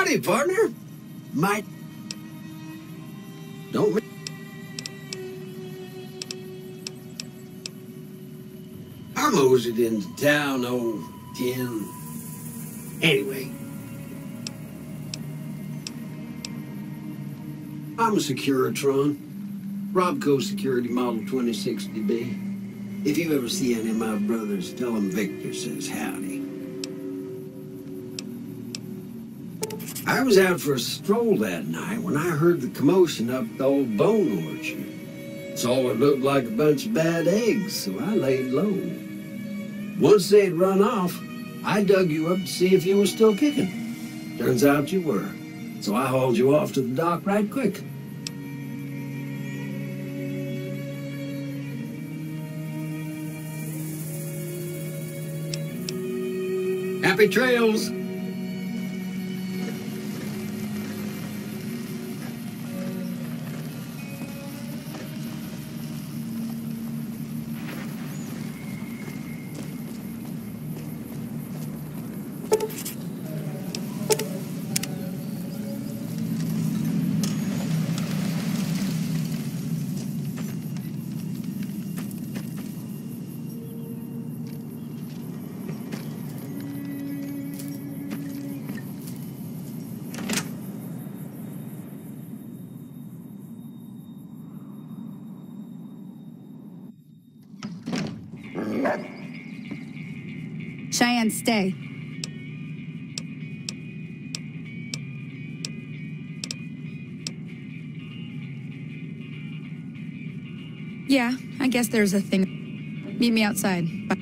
Howdy, partner. Might... Don't... I moseyed into town, old Ken. Anyway. I'm a Securitron. Robco Security Model 2060B. If you ever see any of my brothers, tell them Victor says howdy. I was out for a stroll that night when I heard the commotion up the old bone orchard. Saw what looked like a bunch of bad eggs, so I laid low. Once they'd run off, I dug you up to see if you were still kicking. Turns out you were, so I hauled you off to the dock right quick. Happy trails! Cheyenne, stay. Yeah, I guess there's a thing. Meet me outside. Bye.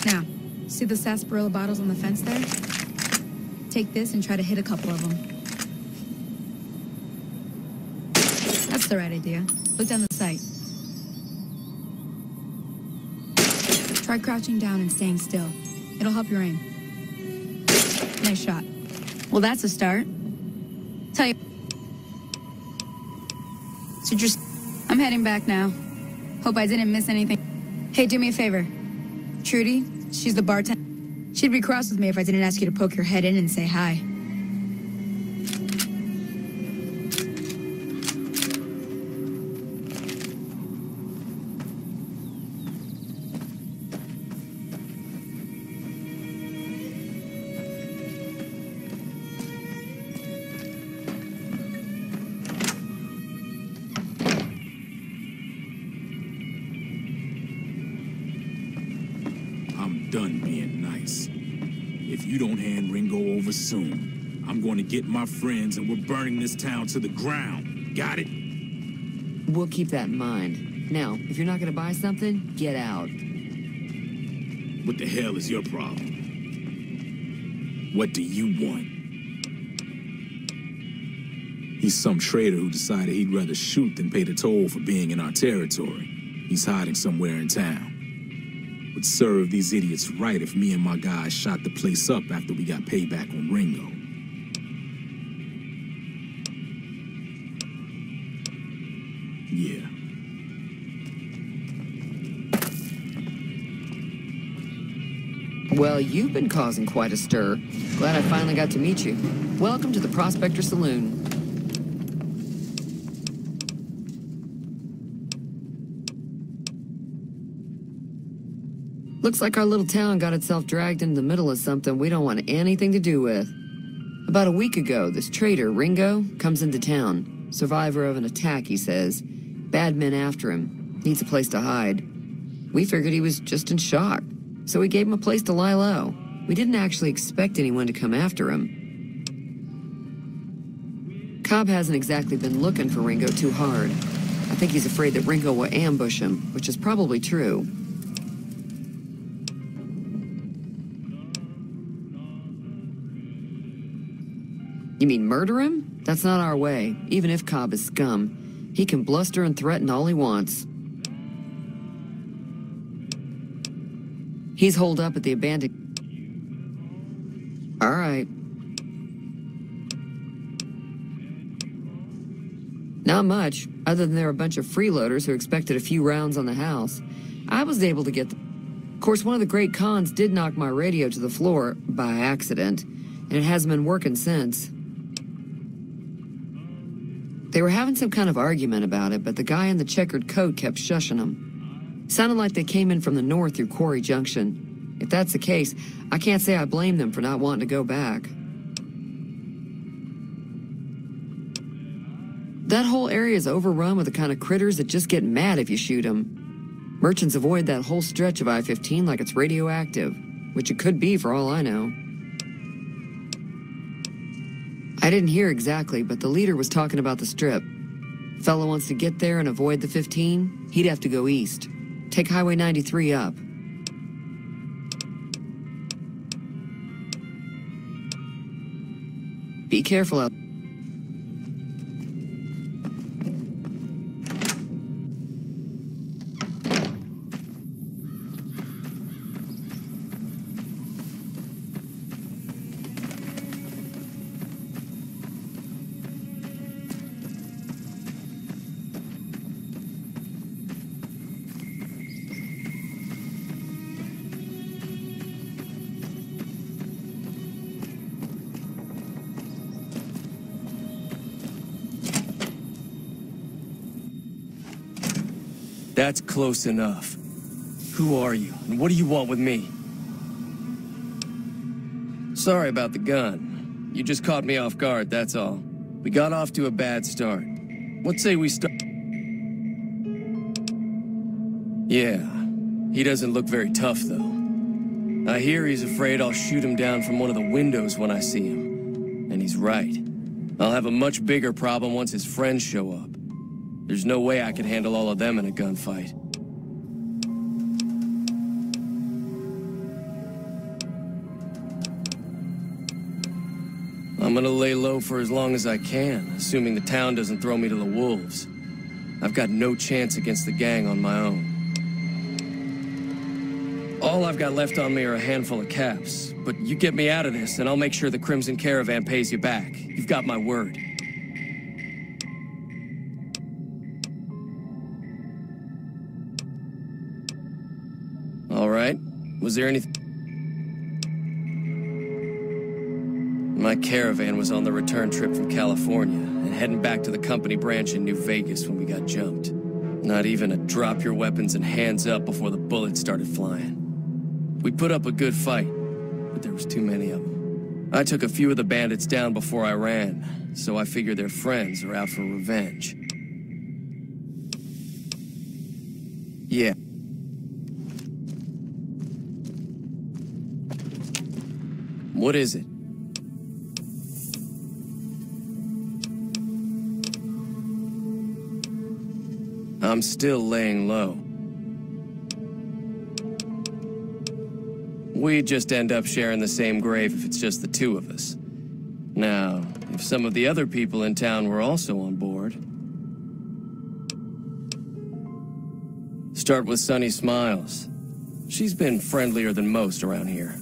Now, see the sarsaparilla bottles on the fence there? Take this and try to hit a couple of them. That's the right idea. Look down the sight. Try crouching down and staying still. It'll help your aim. Nice shot. Well, that's a start. Tell you... So just... I'm heading back now. Hope I didn't miss anything. Hey, do me a favor. Trudy, she's the bartender. She'd be cross with me if I didn't ask you to poke your head in and say hi. Done being nice. If you don't hand Ringo over soon, I'm going to get my friends and we're burning this town to the ground. Got it? We'll keep that in mind. Now, if you're not going to buy something, get out. What the hell is your problem? What do you want? He's some traitor who decided he'd rather shoot than pay the toll for being in our territory. He's hiding somewhere in town. Would serve these idiots right if me and my guys shot the place up after we got payback on Ringo. Yeah. Well, you've been causing quite a stir. Glad I finally got to meet you. Welcome to the Prospector Saloon. Looks like our little town got itself dragged into the middle of something we don't want anything to do with. About a week ago, this traitor, Ringo, comes into town. Survivor of an attack, he says. Bad men after him. Needs a place to hide. We figured he was just in shock, so we gave him a place to lie low. We didn't actually expect anyone to come after him. Cobb hasn't exactly been looking for Ringo too hard. I think he's afraid that Ringo will ambush him, which is probably true. You mean murder him? That's not our way, even if Cobb is scum. He can bluster and threaten all he wants. He's holed up at the abandoned... All right. Not much, other than there are a bunch of freeloaders who expected a few rounds on the house. I was able to get... Of course, one of the great cons did knock my radio to the floor by accident, and it hasn't been working since. They were having some kind of argument about it, but the guy in the checkered coat kept shushing them. Sounded like they came in from the north through Quarry Junction. If that's the case, I can't say I blame them for not wanting to go back. That whole area is overrun with the kind of critters that just get mad if you shoot them. Merchants avoid that whole stretch of I-15 like it's radioactive, which it could be for all I know. I didn't hear exactly, but the leader was talking about the strip. Fellow wants to get there and avoid the 15, he'd have to go east. Take Highway 93 up. Be careful out. That's close enough. Who are you, and what do you want with me? Sorry about the gun. You just caught me off guard, that's all. We got off to a bad start. What say we start? Yeah, he doesn't look very tough, though. I hear he's afraid I'll shoot him down from one of the windows when I see him. And he's right. I'll have a much bigger problem once his friends show up. There's no way I can handle all of them in a gunfight. I'm gonna lay low for as long as I can, assuming the town doesn't throw me to the wolves. I've got no chance against the gang on my own. All I've got left on me are a handful of caps, but you get me out of this and I'll make sure the Crimson Caravan pays you back. You've got my word. All right. Was there anything? My caravan was on the return trip from California and heading back to the company branch in New Vegas when we got jumped. Not even a drop your weapons and hands up before the bullets started flying. We put up a good fight, but there was too many of them. I took a few of the bandits down before I ran, so I figure their friends are out for revenge. Yeah. What is it? I'm still laying low. We just end up sharing the same grave if it's just the two of us. Now, if some of the other people in town were also on board... Start with Sunny Smiles. She's been friendlier than most around here.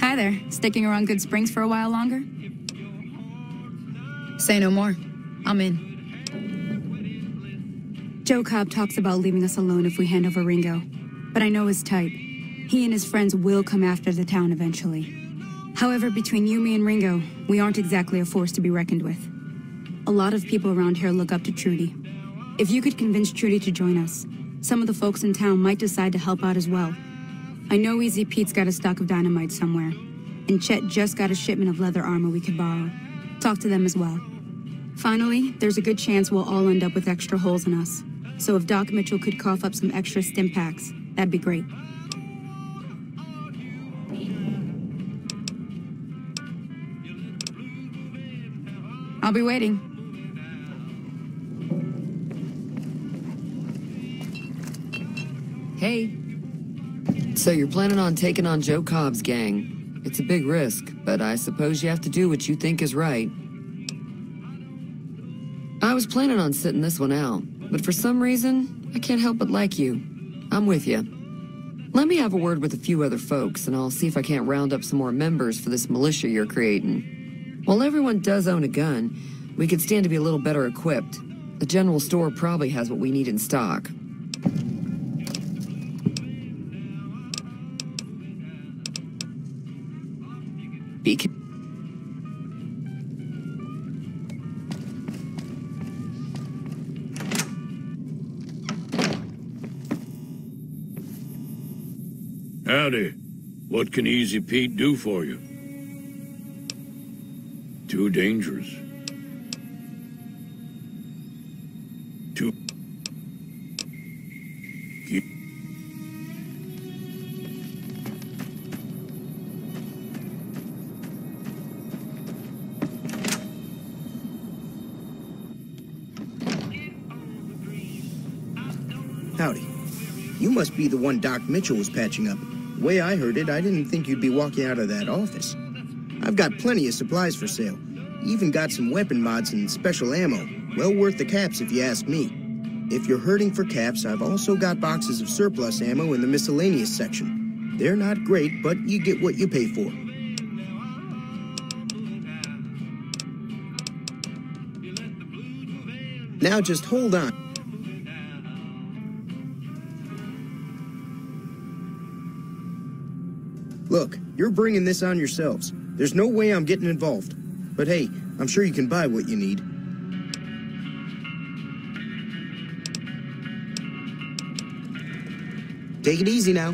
Hi there. Sticking around Good Springs for a while longer? Say no more. I'm in. Joe Cobb talks about leaving us alone if we hand over Ringo. But I know his type. He and his friends will come after the town eventually. However, between you, me, and Ringo, we aren't exactly a force to be reckoned with. A lot of people around here look up to Trudy. If you could convince Trudy to join us, some of the folks in town might decide to help out as well. I know Easy Pete's got a stock of dynamite somewhere, and Chet just got a shipment of leather armor we could borrow. Talk to them as well. Finally, there's a good chance we'll all end up with extra holes in us. So if Doc Mitchell could cough up some extra stim packs, that'd be great. I'll be waiting. Hey. So you're planning on taking on Joe Cobb's gang. It's a big risk, but I suppose you have to do what you think is right. I was planning on sitting this one out, but for some reason, I can't help but like you. I'm with you. Let me have a word with a few other folks, and I'll see if I can't round up some more members for this militia you're creating. While everyone does own a gun, we could stand to be a little better equipped. The general store probably has what we need in stock. Howdy. What can Easy Pete do for you? Too dangerous. Too... Howdy. You must be the one Doc Mitchell was patching up. The way I heard it, I didn't think you'd be walking out of that office. I've got plenty of supplies for sale. Even got some weapon mods and special ammo. Well worth the caps if you ask me. If you're hurting for caps, I've also got boxes of surplus ammo in the miscellaneous section. They're not great, but you get what you pay for. Now just hold on. Look, you're bringing this on yourselves. There's no way I'm getting involved. But hey, I'm sure you can buy what you need. Take it easy now.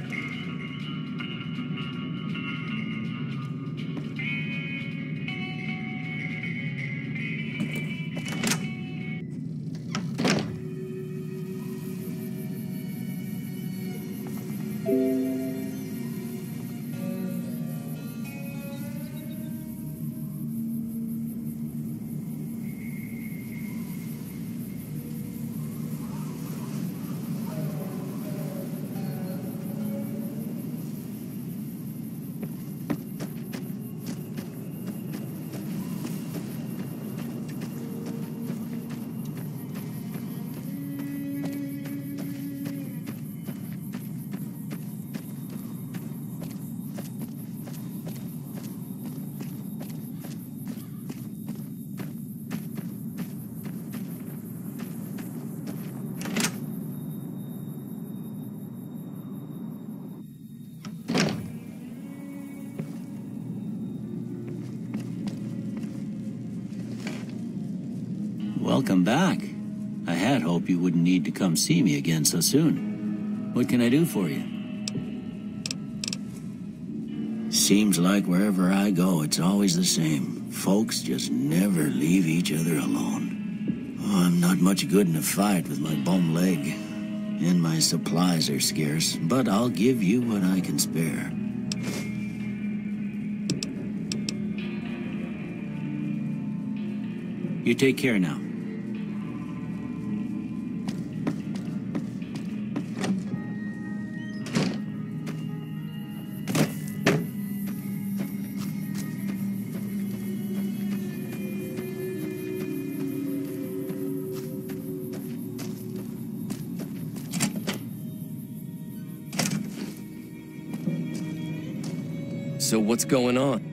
Welcome back. I had hoped you wouldn't need to come see me again so soon. What can I do for you? Seems like wherever I go, it's always the same. Folks just never leave each other alone. Oh, I'm not much good in a fight with my bum leg. And my supplies are scarce, but I'll give you what I can spare. You take care now. So what's going on?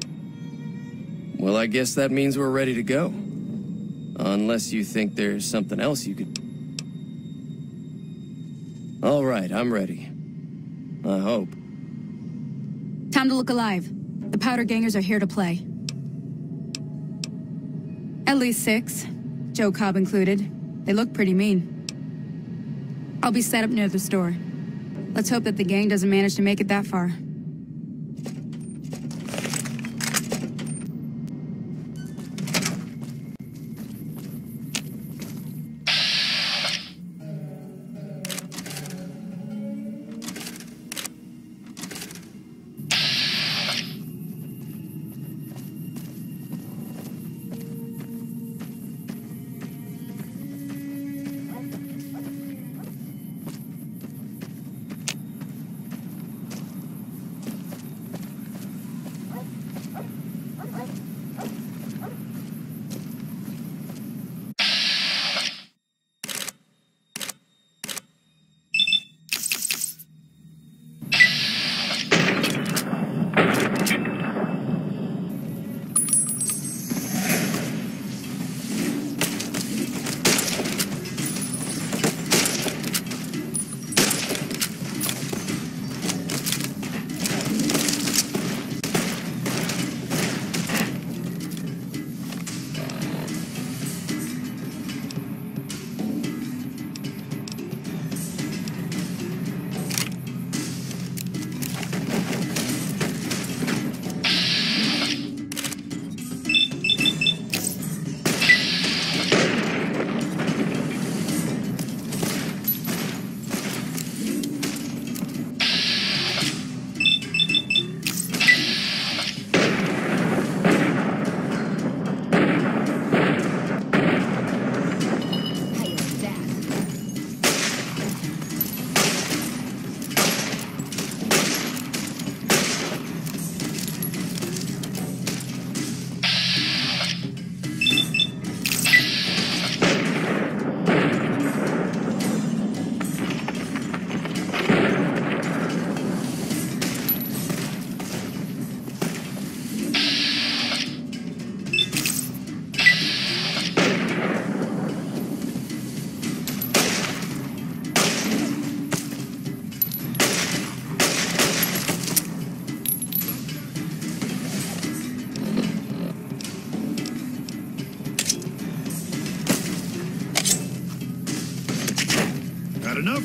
Well, I guess that means we're ready to go. Unless you think there's something else you could... All right, I'm ready. I hope. Time to look alive. The powder gangers are here to play. At least 6, Joe Cobb included. They look pretty mean. I'll be set up near the store. Let's hope that the gang doesn't manage to make it that far. Enough?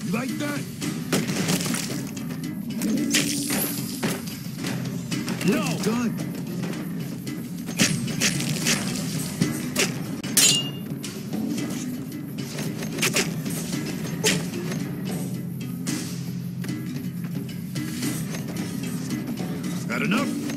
You like that? No! Done. Enough?